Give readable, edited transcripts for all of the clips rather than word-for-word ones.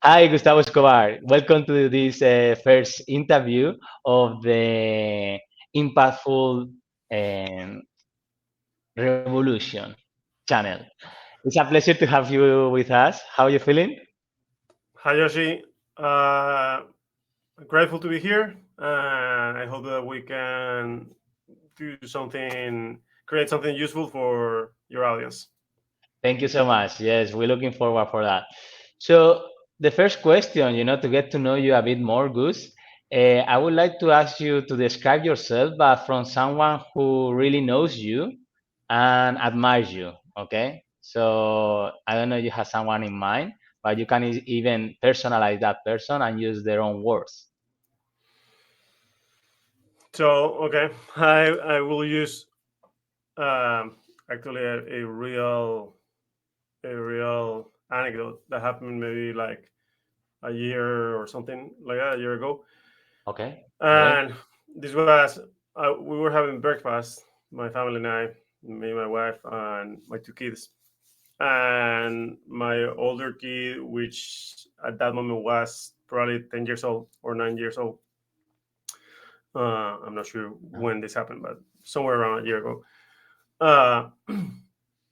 Hi, Gustavo Escobar. Welcome to this first interview of the Impactful um, Revolution channel. It's a pleasure to have you with us. How are you feeling? Hi, Yoshi. Uh, Grateful to be here, and I hope that we can create something useful for your audience. Thank you so much. Yes, we're looking forward for that. So the first question, to get to know you a bit more, Gus, I would like to ask you to describe yourself, but from someone who really knows you and admires you. Okay, so I don't know if you have someone in mind, but you can even personalize that person and use their own words. So, okay, I will use um, actually a real anecdote that happened maybe like a year or something like that, a year ago, Okay, great. and this was we were having breakfast, my family and I, me, my wife, and my two kids. And my older kid, which at that moment was probably 10 years old or 9 years old. I'm not sure Uh-huh. when this happened, but somewhere around a year ago. Uh,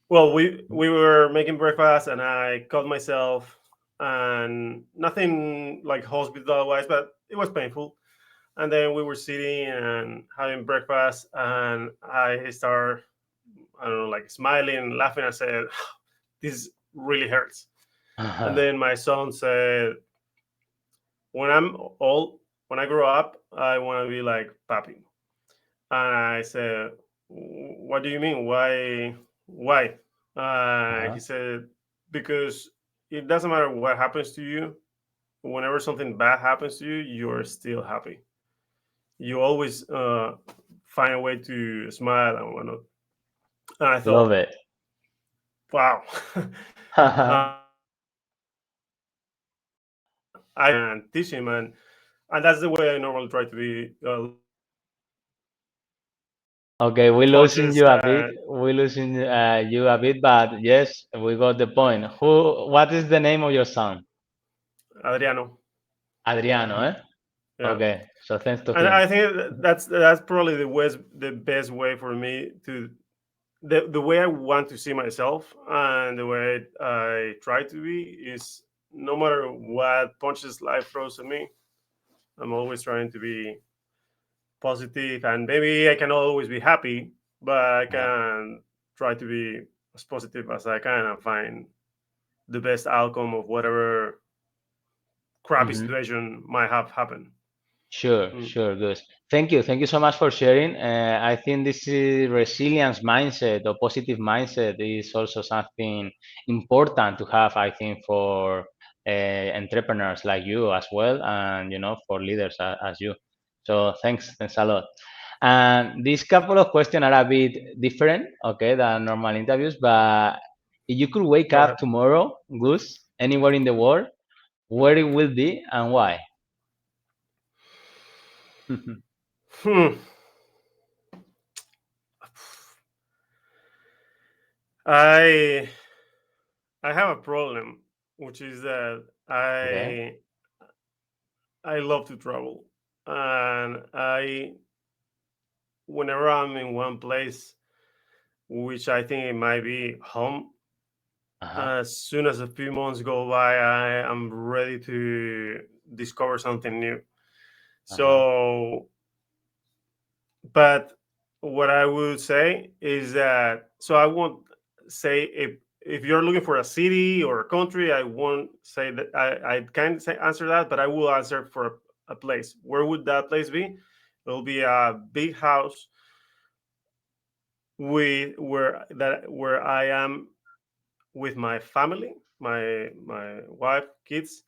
well, we were making breakfast, and I cut myself, and nothing like hospital wise, but it was painful. And then we were sitting and having breakfast, and I started, I don't know, like smiling and laughing. I said, "This really hurts." And Uh-huh. then my son said, "When I'm old, when I grow up, I want to be like Papi." And I said, "What do you mean? Why? Why?" He Uh-huh. said, "Because it doesn't matter what happens to you. Whenever something bad happens to you, you're still happy. You always find a way to smile and whatnot." And I Love thought, it. "Wow." And teach him, and that's the way I normally try to be. Okay, we're losing Touches you a bit. We're losing you a bit, but yes, we got the point. What is the name of your son? Adriano. Adriano, eh? Yeah, Okay, so thanks to and him. I think that's probably the best way for me to the way I want to see myself, and the way I try to be is no matter what punches life throws at me, I'm always trying to be positive, and maybe I cannot always be happy, but I Uh-huh. can try to be as positive as I can and find the best outcome of whatever crappy Hmm. situation might have happened. Sure, Mm. sure, good. Thank you so much for sharing. I think this is resilience mindset or positive mindset is also something important to have. I think for entrepreneurs like you as well, and for leaders as you. So thanks a lot. And these couple of questions are a bit different, okay, than normal interviews. But if you could wake Go up ahead. tomorrow, Goose, anywhere in the world, where it will be and why? Hmm. I I have a problem, which is that Okay. I love to travel, and I whenever I'm in one place, which I think it might be home, Uh-huh. as soon as a few months go by, I am ready to discover something new. Uh-huh. So, but what I would say is that so I won't say if you're looking for a city or a country, I won't say that I can't say answer that, but I will answer for a place. Where would that place be? It'll be a big house where I am with my family, my wife, kids,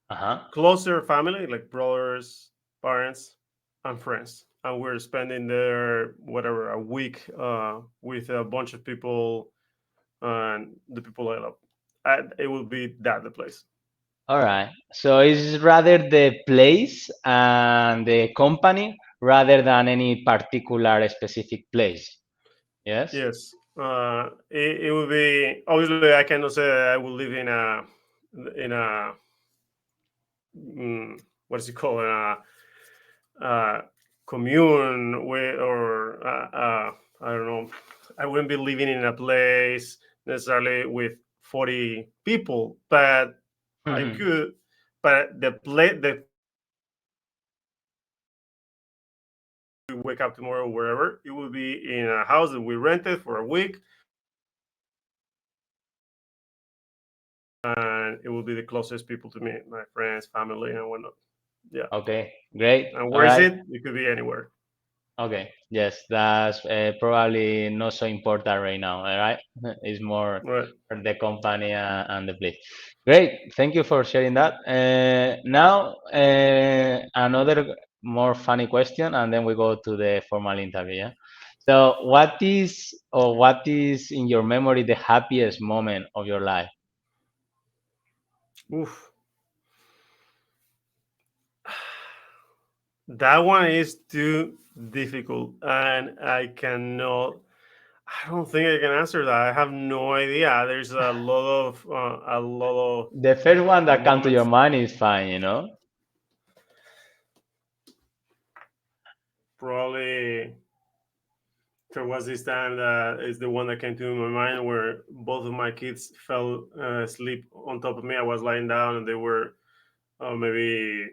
Uh-huh. closer family like brothers, parents, and friends, and we're spending there whatever a week with a bunch of people and the people I love. It will be that the place. All right. So it's rather the place and the company rather than any particular specific place. Yes? Yes, it will be obviously I cannot say that I will live in a what is it called, uh, commune with, or I don't know. I wouldn't be living in a place necessarily with 40 people, but I could. But the wake up tomorrow wherever it will be in a house that we rented for a week, and it will be the closest people to me, my friends, family, and whatnot. Yeah. Okay, great. And All where is right. it? It could be anywhere. Okay, yes, that's probably not so important right now, all right? It's more Right. for the company and the place. Great, thank you for sharing that. Now, another more funny question, and then we go to the formal interview. Yeah? So, what is in your memory the happiest moment of your life? Oof. That one is too difficult, and I cannot. I don't think I can answer that. I have no idea. There's a lot of The first one that comes to your moments. mind is fine, you know? Probably there was this time that is the one that came to my mind where both of my kids fell asleep on top of me. I was lying down, and they were maybe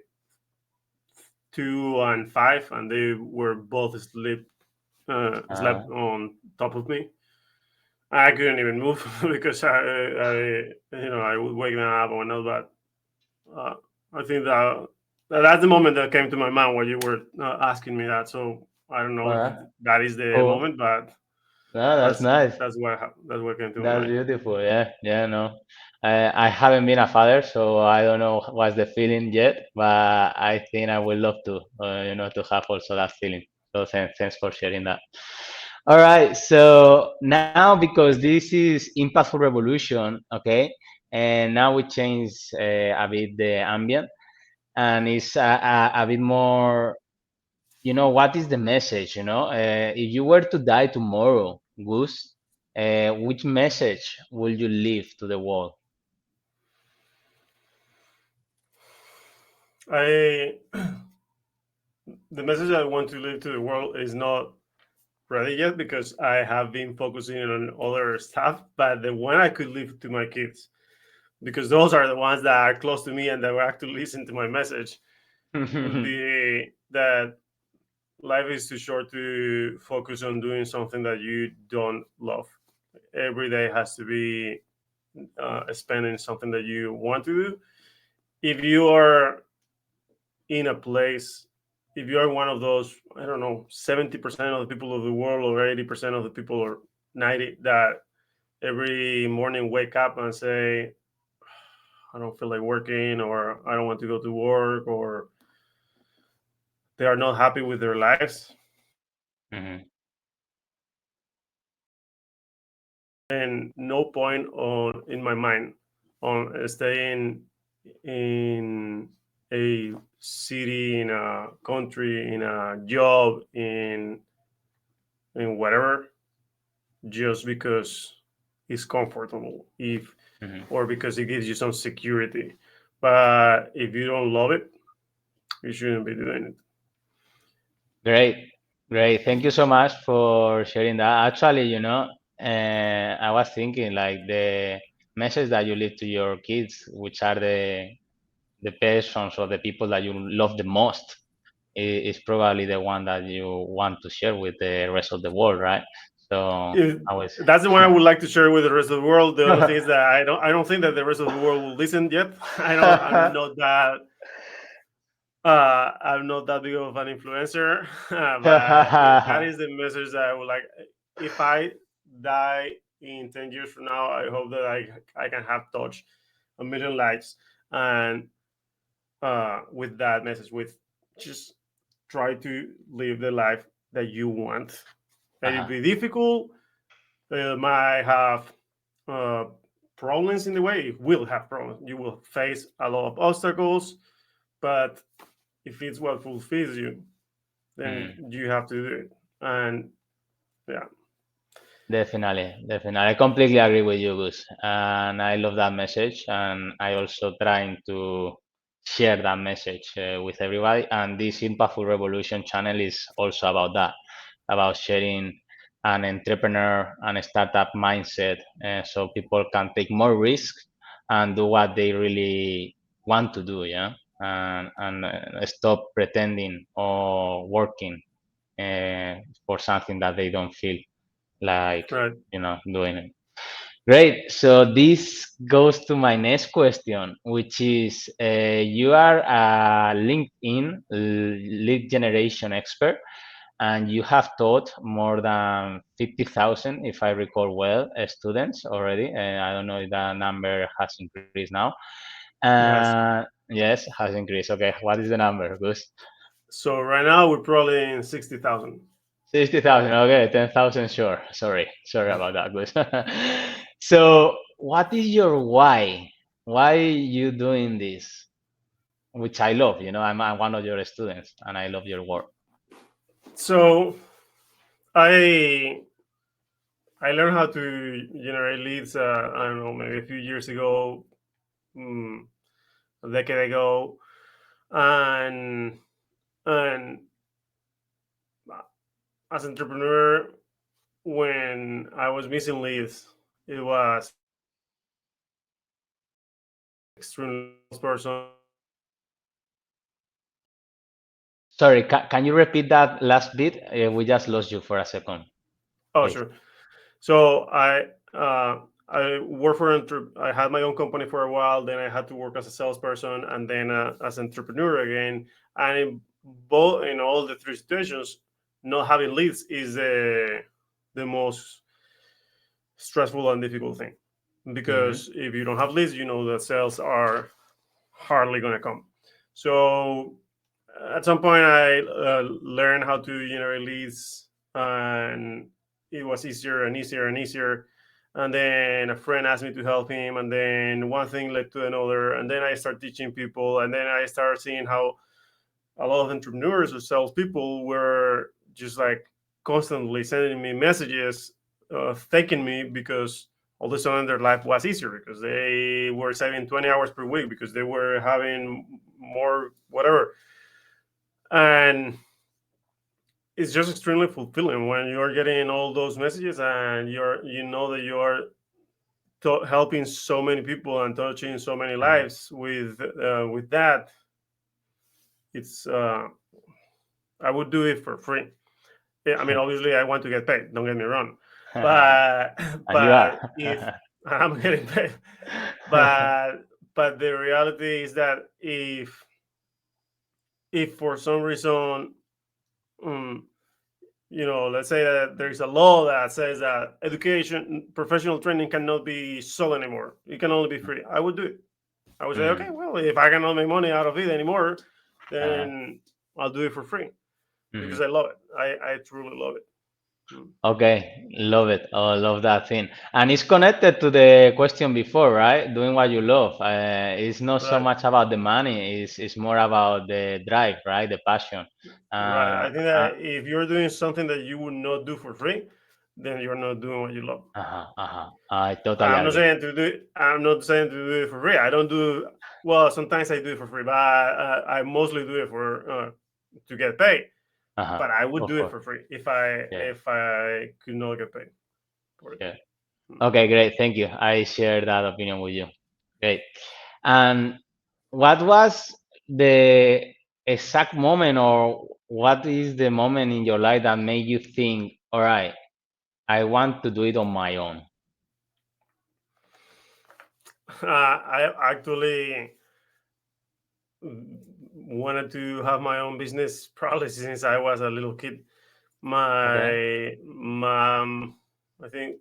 2 and 5, and they were both asleep, Uh, slept on top of me. I couldn't even move because I would wake them up or not. But I think that's the moment that came to my mind while you were asking me that. So I don't know all if right, that is the cool. moment, but No, that's that's nice. that's what came to my That's mind. beautiful. Yeah, yeah, no. I haven't been a father, so I don't know what's the feeling yet, but I think I would love to, to have also that feeling. So thanks for sharing that. All right, so now because this is impactful revolution, okay, and now we change a bit the ambient, and it's a bit more, what is the message, if you were to die tomorrow, Gus, which message will you leave to the world? I The message I want to leave to the world is not ready yet because I have been focusing on other stuff. But the one I could leave to my kids, because those are the ones that are close to me and that will actually listen to my message, would be that life is too short to focus on doing something that you don't love. Every day has to be spent in something that you want to do. If you are in a place, if you are one of those, I don't know, 70% of the people of the world, or 80% of the people, or 90, that every morning wake up and say, I don't feel like working, or I don't want to go to work, or they are not happy with their lives, Mhm, then no point on in my mind on staying in a city, in a country, in a job, in whatever, just because it's comfortable, if mhm. or because it gives you some security. But if you don't love it, you shouldn't be doing it. Great, great. Thank you so much for sharing that. Actually, I was thinking like the message that you leave to your kids, which are the persons or the people that you love the most, is probably the one that you want to share with the rest of the world, right? So If I was. that's the one I would like to share with the rest of the world. The other thing is that I don't think that the rest of the world will listen yet. I'm not that big of an influencer, but that is the message that I would like. If I die in 10 years from now, I hope that I can have touched a million lives, and with that message, with just try to live the life that you want. It will Uh-huh. be difficult. Might have uh, problems in the way. You will have problems. You will face a lot of obstacles, but if it's what fulfills you, then Mm. you have to do it. And yeah, Definitely, definitely. I completely agree with you, Gus. And I love that message. And I also trying to share that message with everybody. And this Impactful Revolution channel is also about that, about sharing an entrepreneur and a startup mindset, so people can take more risks and do what they really want to do, yeah, and stop pretending or working for something that they don't feel like, Right. doing it. Great. So this goes to my next question, which is you are a LinkedIn lead generation expert, and you have taught more than 50,000, if I recall well, students already. I don't know if that number has increased now. Yes. Yes, has increased. Okay, what is the number, Gus? So right now we're probably in 60,000. 60,000. Okay, 10,000. Sure. Sorry about that, Gus. So, what is your why? Why you doing this? Which I love. I'm one of your students, and I love your work. So I I learned how to generate leads. I don't know, maybe a few years ago, mm, a decade ago, and and as an entrepreneur, when I was missing leads, it was extremely person. Sorry, can you repeat that last bit? We just lost you for a second, Oh, please. sure. So I worked for I had my own company for a while. Then I had to work as a salesperson, and then as an entrepreneur again. And in all the three situations, not having leads is the most stressful and difficult thing, Hmm. because if you don't have leads, that sales are hardly going to come. So at some point, I learned how to generate leads, and it was easier and easier and easier. And then a friend asked me to help him, and then one thing led to another, and then I started teaching people, and then I started seeing how a lot of entrepreneurs or salespeople were just like constantly sending me messages, thanking me, because all of a sudden their life was easier, because they were saving 20 hours per week, because they were having more whatever. And it's just extremely fulfilling when you're getting all those messages, and you know that you are helping so many people and touching so many lives with that. It's I would do it for free. Yeah, I mean, obviously, I want to get paid. Don't get me wrong, but And you but are. if I'm getting paid, but the reality is that if for some reason, um, let's say that there's a law that says that education, professional training cannot be sold anymore. It can only be free. I would do it. I would say, Mm, okay, well, if I cannot make money out of it anymore, uh, then I'll do it for free, because mhm. I love it. I truly love it. Mm. Okay, love it. Oh, love that thing. And it's connected to the question before, right? Doing what you love. It's not so Right. much about the money, it's more about the drive, right? The passion. Right. Uh, I think uh, that if you're doing something that you would not do for free, then you're not doing what you love. uh-huh. I totally agree. I'm not saying to do it for free. I don't do well. Sometimes I do it for free, but I mostly do it for to get paid. Uh-huh. But I would Of do it course. for free Yeah, if I could not get paid for it. yeah. Mm. Okay, great. Thank you. I share that opinion with you. Great. And what was the exact moment, or what is the moment in your life that made you think, all right, I want to do it on my own? I actually wanted to have my own business probably since I was a little kid. Okay. My mom, I think,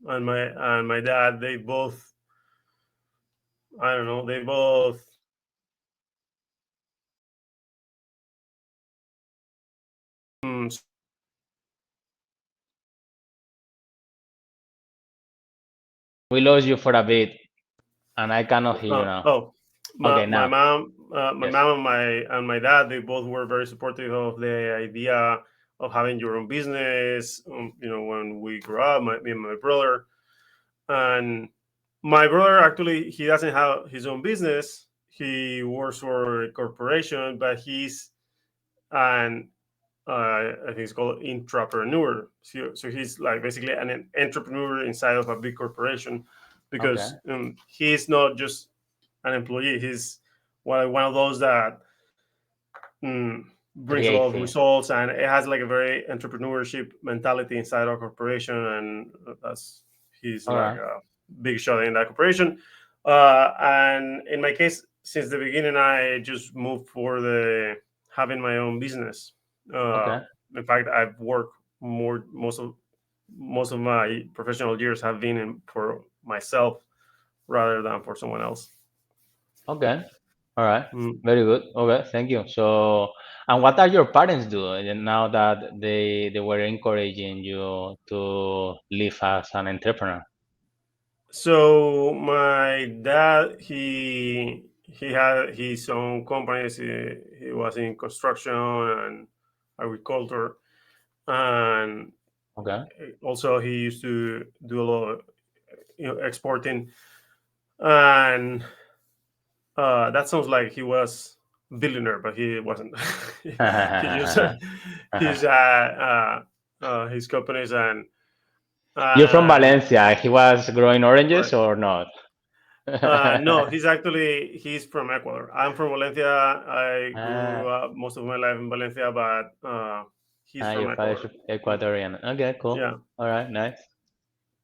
and my dad, they both, I don't know, they both. Mm, We lost you for a bit, and I cannot hear you now. oh, Okay, my now. mom, Yes. and my dad, they both were very supportive of the idea of having your own business. When we grew up, me and my brother, and my brother actually he doesn't have his own business, he works for a corporation, but he's an I think it's called intrapreneur. So he's like basically an entrepreneur inside of a big corporation, Okay. because he's not just an employee. He's one of those that brings a lot Create of things. results, and it has like a very entrepreneurship mentality inside our corporation, and that's he's All like right. a big shot in that corporation. And in my case, since the beginning, I just moved for the having my own business. Uh, Okay. in fact, I've worked most of my professional years have been for myself rather than for someone else. Okay. All right. Mm. Very good. Okay. Thank you. So, and what are your parents doing now that they were encouraging you to live as an entrepreneur? So my dad, he had his own companies. He was in construction and agriculture, and Okay. also he used to do a lot of exporting. And that sounds like he was billionaire, but he wasn't. He just his his companies You're from and Valencia. He was growing oranges right. or not? No, he's from Ecuador. I'm from Valencia. I grew Ah, up most of my life in Valencia, but he's your from father's Ecuador. Mm, Ecuadorian. Okay, cool. yeah, All right, nice.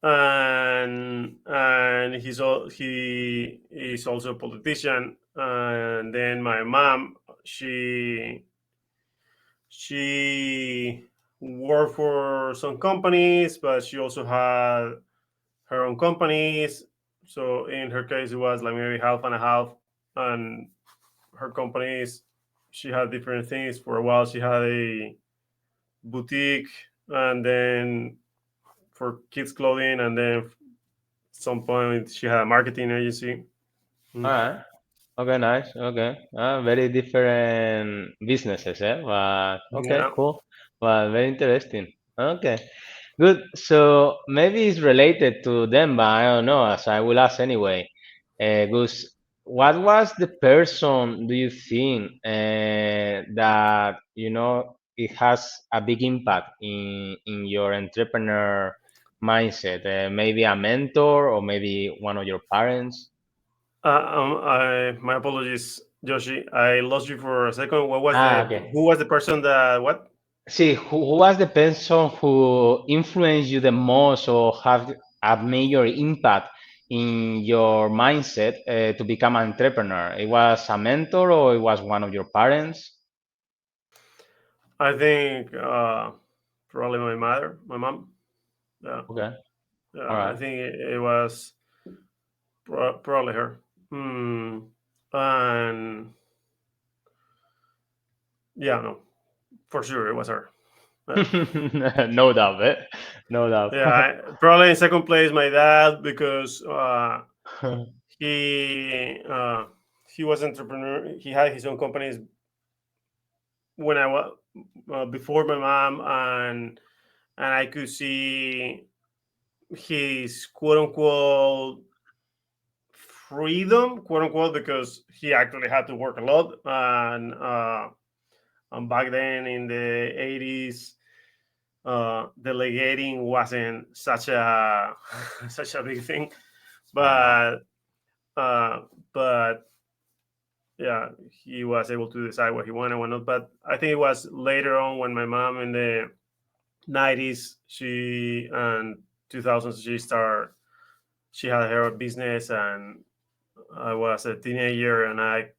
and he is also a politician. And then my mom, she worked for some companies, but she also had her own companies. So in her case, it was like maybe half and a half. And her companies, she had different things. For a while, she had a boutique, and then for kids clothing, and then at some point she had a marketing agency. All Mm. right. Okay, nice. Okay. Very different businesses, eh? But okay, Yeah. cool. Well, very interesting. Okay, good. So maybe it's related to them, but I don't know. As I will ask anyway. Gus, what was the person do you think that it has a big impact in your entrepreneur mindset? Maybe a mentor or maybe one of your parents? My apologies, Joshi. I lost you for a second. Okay. Who was the person that what? See, who was the person who influenced you the most or have a major impact in your mindset to become an entrepreneur? It was a mentor or it was one of your parents? I think probably my mom. Yeah, Okay, all yeah. I right. think it was probably her. Hmm. And yeah, no, for sure it was her. Yeah, No doubt, eh? No doubt. yeah. Probably in second place, my dad, because he uh, he was entrepreneur. He had his own companies when I was before my mom, and I could see his quote unquote freedom, quote unquote, because he actually had to work a lot. And back then in the 80s, delegating wasn't such a such a big thing. Uh, But uh, but yeah, he was able to decide what he wanted and what not. But I think it was later on when my mom in the 90s, she and 2000s, she had her business, and I was a teenager, and I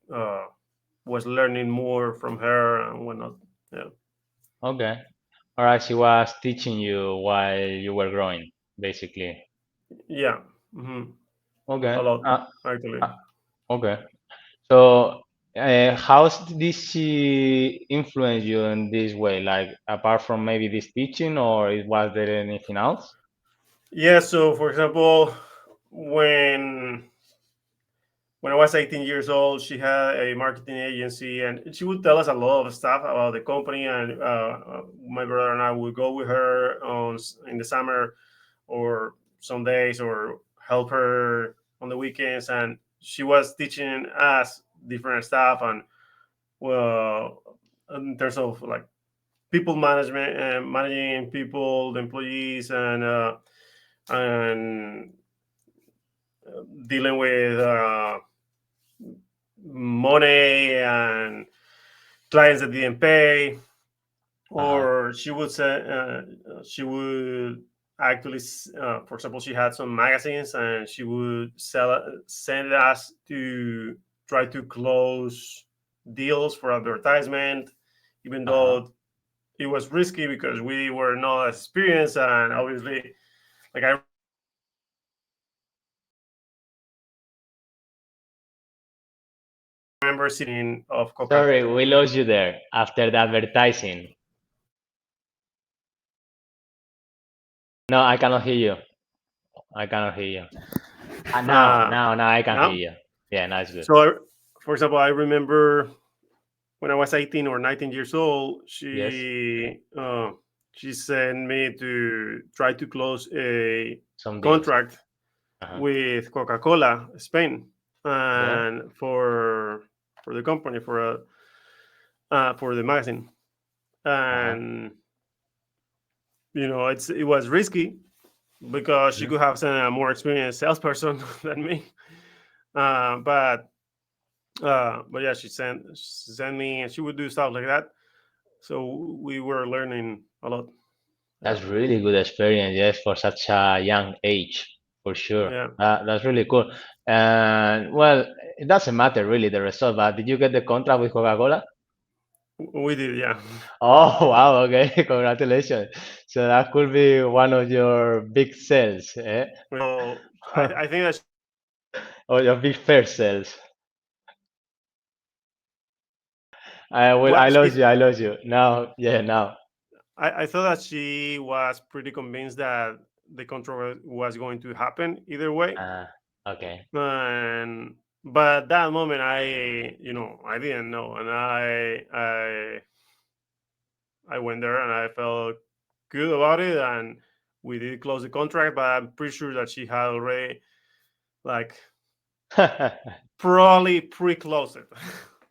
was learning more from her and whatnot. Yeah, okay. All right. She was teaching you while you were growing, basically. yeah, hmm a Okay. lot actually. Uh, okay. So, how did she influence you in this way? Like, apart from maybe this teaching, or was there anything else? Yeah. So, for example, when when I was 18 years old, she had a marketing agency, and she would tell us a lot of stuff about the company. And my brother and I would go with her in the summer, or some days, or help her on the weekends. And she was teaching us different stuff, and well, in terms of like people management and managing people, the employees, and dealing with money and clients that didn't pay, Uh-huh. or she would actually, for example, she had some magazines and she would send us to try to close deals for advertisement, even Uh-huh. though it was risky because we were not experienced, and obviously, like I remember sitting of Coca-Cola Sorry, we lost you there after the advertising. No, I cannot hear you. I cannot hear you. Now I can hear now. you. Yeah, now it's good. So, for example, I remember when I was 18 or 19 years old, Yes, she sent me to try to close a some deals. contract Uh-huh. with Coca-Cola Spain, Yeah. and for the company, for the magazine. Uh-huh. And it was risky because she Mhm. could have sent a more experienced salesperson than me. But yeah, she sent me, and she would do stuff like that. So we were learning a lot. Yeah, That's really good experience, yes, for such a young age, for sure. yeah, That's really cool. And well, it doesn't matter really the result, but did you get the contract with Coca-Cola? we did. Yeah. Oh, wow, okay, congratulations. So that could be one of your big sales, eh? Well, I think that Or your big first sales. I what lost you, I lost you. Now, yeah, now. I thought that she was pretty convinced that the control was going to happen either way. Uh, okay. And but at that moment, I didn't know, and I went there and I felt good about it, and we did close the contract. But I'm pretty sure that she had already, like, probably pre-closed it.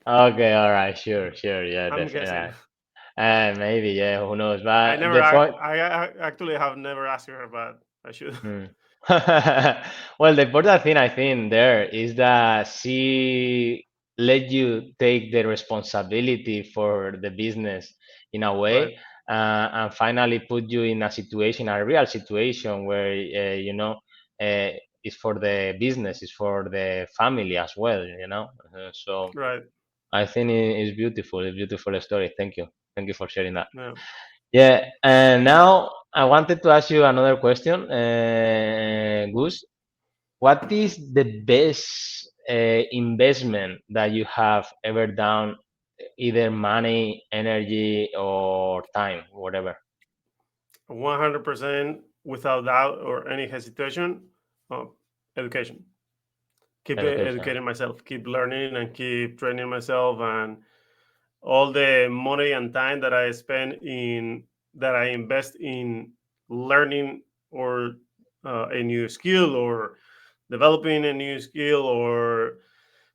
Okay, all right, sure, sure, yeah, I'm definitely. guessing. Yeah. Maybe, yeah, who knows? I But never, the point, I actually have never asked her, but I should. hmm. Well, the important thing I think there is that she let you take the responsibility for the business in a Right, way, and finally put you in a situation, a real situation where uh, it's for the business, it's for the family as well, you know. So right. I think it's beautiful, a beautiful story. Thank you for sharing that. Yeah. Yeah, and now I wanted to ask you another question, Gus. What is the best investment that you have ever done, either money, energy, or time, whatever? 100% without doubt or any hesitation. uh, Education. Keep Education. educating myself, keep learning, and keep training myself, and all the money and time that I invest in learning, or a new skill, or developing a new skill, or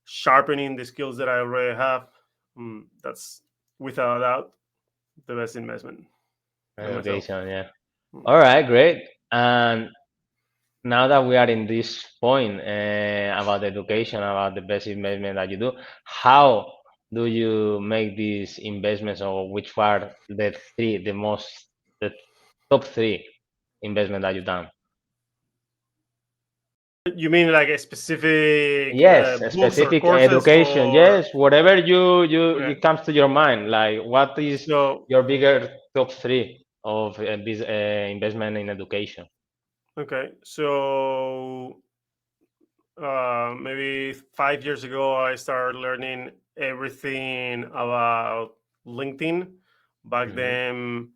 sharpening the skills that I already have. That's without a doubt the best investment in myself. Education, yeah. Mm. All right, great. And now that we are in this point about education, about the best investment that you do, how do you make these investments, or which are the top three investment that you've done? You mean like a specific Yes, a books or specific courses, education. or Yes, whatever you okay? it comes to your mind. Like, what is So your bigger top three of investment in education? okay, so maybe 5 years ago, I started learning everything about LinkedIn. Back Hmm. then,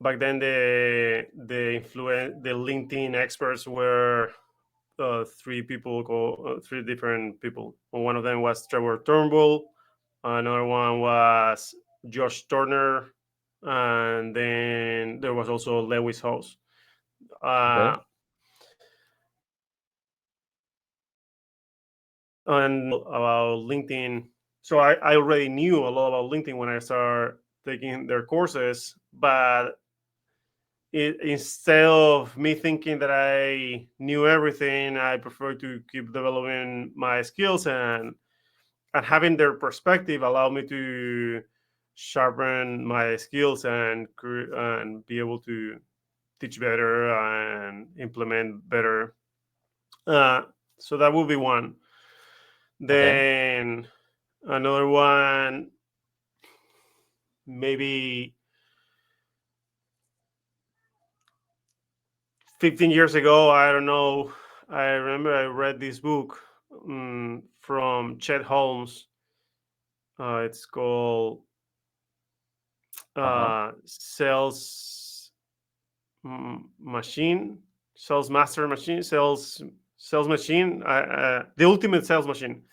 the LinkedIn experts were three different people. One of them was Trevor Turnbull. Another one was Josh Turner, and then there was also Lewis Howes. Uh, Okay. and about LinkedIn. So I already knew a lot about LinkedIn when I started taking their courses, but instead of me thinking that I knew everything, I prefer to keep developing my skills, and having their perspective allowed me to sharpen my skills and be able to teach better and implement better. Uh, so that would be one. Okay. Then another one, maybe 15 years ago, I don't know. I remember I read this book from Chet Holmes. It's called Uh-huh. Sales Machine, Sales Master Machine, Sales Machine, the Ultimate Sales Machine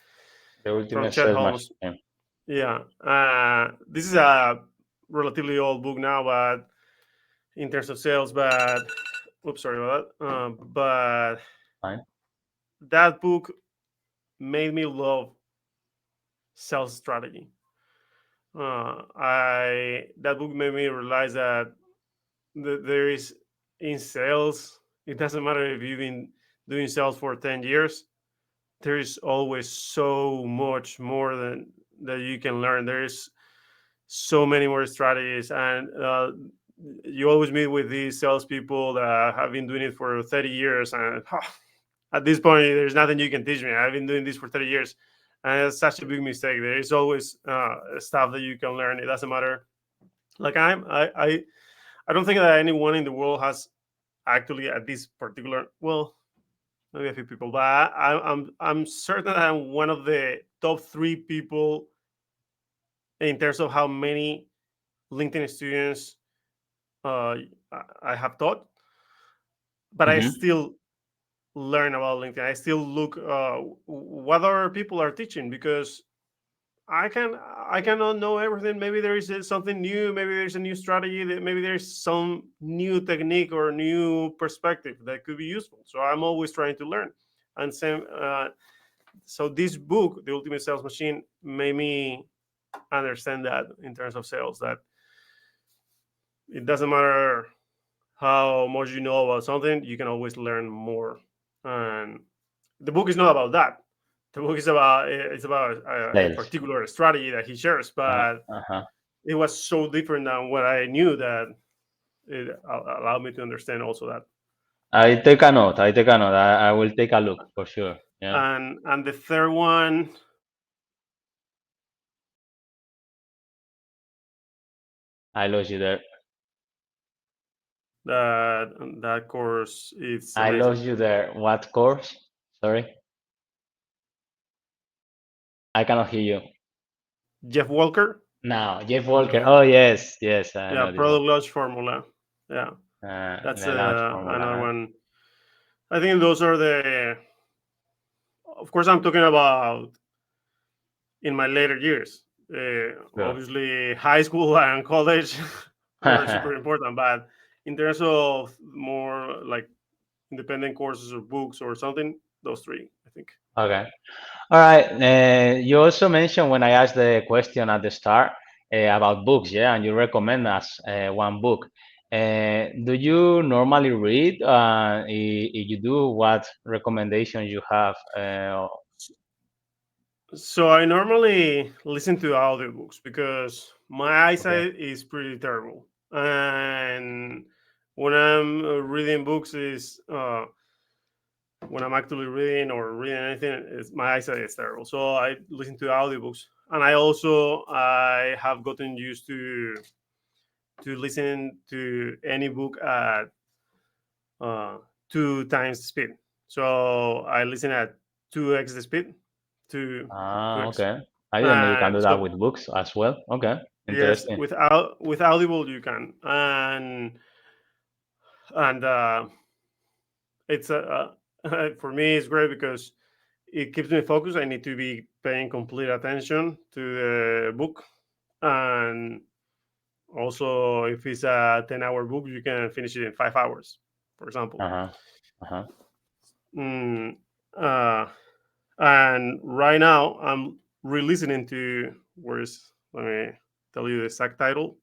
The from ultimate Chet sales Holmes. machine. Yeah, this is a relatively old book now, but in terms of sales, but oops, sorry about that. But Fine. that book made me love sales strategy. I That book made me realize that there is in sales. It doesn't matter if you've been doing sales for 10 years. There is always so much more than that you can learn. There is so many more strategies, and you always meet with these salespeople that have been doing it for 30 years, and at this point, there's nothing you can teach me. I've been doing this for 30 years, and it's such a big mistake. There is always stuff that you can learn. It doesn't matter. Like I don't think that anyone in the world has actually at this particular, well, maybe a few people, but I'm certain that I'm one of the top three people in terms of how many LinkedIn students uh, I have taught. But I Mm-hmm. still learn about LinkedIn. I still look what other people are teaching, because I can I cannot know everything. Maybe there is something new. Maybe there's a new strategy. Maybe there's some new technique or new perspective that could be useful. So I'm always trying to learn. And same. So this book, The Ultimate Sales Machine, made me understand that in terms of sales, that it doesn't matter how much you know about something, you can always learn more. And the book is not about that. The book is about it's about a Sales. particular strategy that he shares, but Uh-huh. it was so different than what I knew that it allowed me to understand also that. I take a note. I take a note. I will take a look for sure. Yeah. And the third one, I lost you there. that course, it's I amazing. lost you there. What course? Sorry. I cannot hear you. Jeff Walker, Now, Jeff Walker. Oh, yes. Yes, I yeah, know this one. product launch formula, yeah, that's The launch another formula. one. I think those are the. Of course, I'm talking about in my later years. Sure. Obviously, high school and college were super important, but in terms of more like independent courses or books or something, those three, I think. Okay. All right. You also mentioned when I asked the question at the start about books, yeah, and you recommend us one book. Do you normally read? If you do, what recommendations you have? So I normally listen to audiobooks because my Okay. eyesight is pretty terrible, and when I'm reading books is when I'm actually reading or reading anything, my eyesight is terrible. So I listen to audiobooks, and I have gotten used to listen to any book at uh, two times the speed. So I listen at 2x the speed, to Ah, 2x. okay. I didn't know you can do that So with books as well. Okay. yes, Interesting. with Audible you can, and it's for me it's great because it keeps me focused. I need to be paying complete attention to the book, and also if it's a 10-hour book, you can finish it in 5 hours, for example. Uh-huh. Uh-huh. Mm, uh, And right now I'm re-listening to, where's, let me tell you the exact title,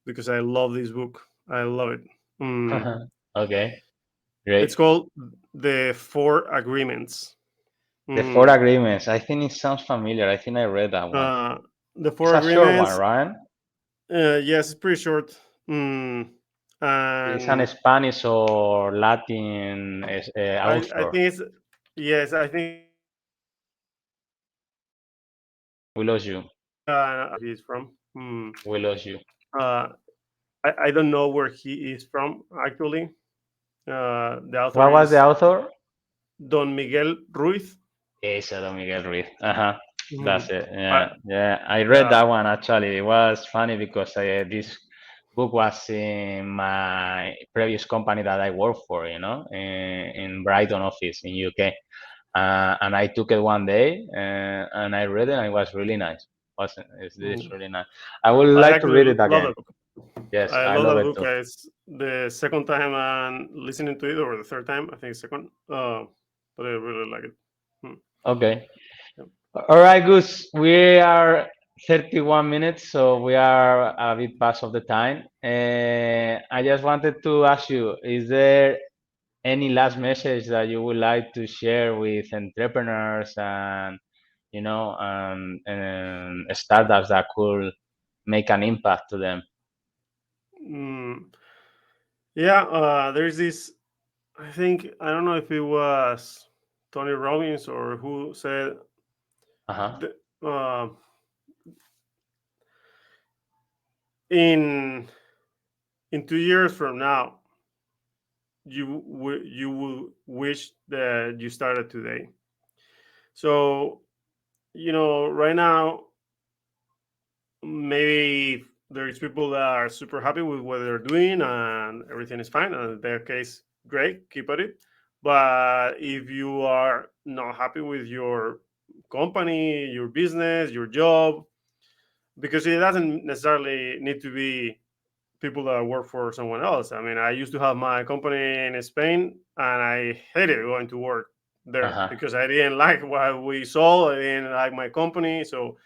because I love this book. I love it. Mm. Okay, It's great. called The Four Agreements. The Four Mm. Agreements. I think it sounds familiar. I think I read that one. Uh, the It's Four a short one, Agreements. right? Yes, it's pretty short. Mm. It's an And Spanish or Latin I author. think it's, yes, I think it's We lost you. he's from. Mm. We lost you. Uh, I don't know where he is from actually. The author What was the is author? Don Miguel Ruiz. Esa de Miguel Ruiz. Uh-huh. That's Mhm. it. I, Yeah, yeah. I read yeah. that one actually. It was funny because this book was in my previous company that I worked for, in Brighton office in UK. And I took it one day and I read it and it was really nice. Wasn't it's this Mm. really nice. I would I like to read actually it love again. that book. Yes, I I love love that it book. too. It's the second time I'm listening to it, or the third time. I think second. But I really like it. Hmm. Okay. Yeah. All right, Gus. We are 31 minutes, so we are a bit past of the time. I just wanted to ask you, is there any last message that you would like to share with entrepreneurs and, and startups that could make an impact to them? Mm. Yeah. There's this. I think I don't know if it was Tony Robbins or who said, Uh-huh. the, in 2 years from now, you will wish that you started today. So right now, maybe there's people that are super happy with what they're doing and everything is fine, and in their case, great, keep at it. But if you are not happy with your company, your business, your job, because it doesn't necessarily need to be people that work for someone else. I mean, I used to have my company in Spain and I hated going to work there Uh-huh. because I didn't like what we sold. I didn't like my company. So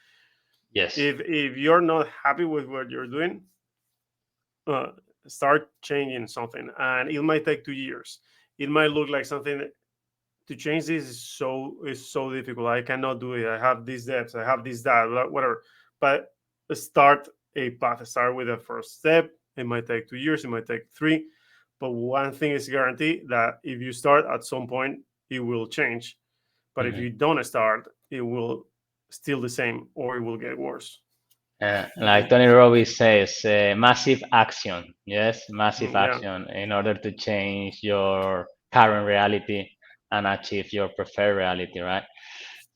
Yes. if you're not happy with what you're doing, uh, start changing something. And it might take 2 years. It might look like something to change. This is so difficult. I cannot do it. I have these debts. I have this that whatever. But start a path. Start with the first step. It might take 2 years. It might take three. But one thing is guaranteed, that if you start at some point, it will change. But if Mhm. you don't start, it will still the same, or it will get worse. Like Mhm. Tony Robbins says, massive action. Yes, massive Yeah. action in order to change your current reality and achieve your preferred reality, right?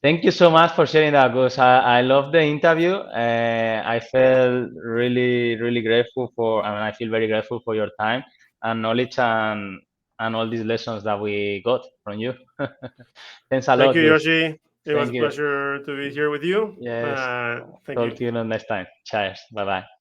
Thank you so much for sharing that, Gus. I love the interview. I felt really, really grateful I feel very grateful for your time and knowledge and all these lessons that we got from you. Thanks a Thank lot, you, Gus. Yoshi. It was Thank a you. pleasure to be here with you. Yes. Thank Talk you. to you next time. Cheers. Bye bye.